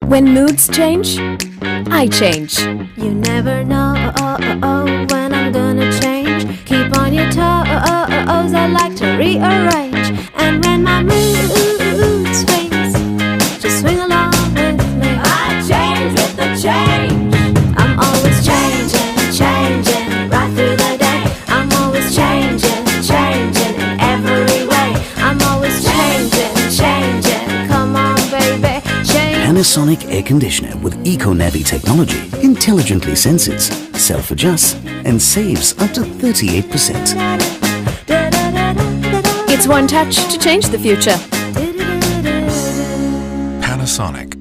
When moods change, I change. You never know when I'm gonna change. Keep on your toes, I like to rearrange. And when my mood swings, just swing along with me. I change with the change. I'm always changing, changing right through the day. I'm always changing, changing in every way. I'm always changing, changing. Come on, baby, change. Panasonic air conditioner with Econavi technology intelligently senses, self-adjusts, and saves up to 38%. It's one touch to change the future. Panasonic.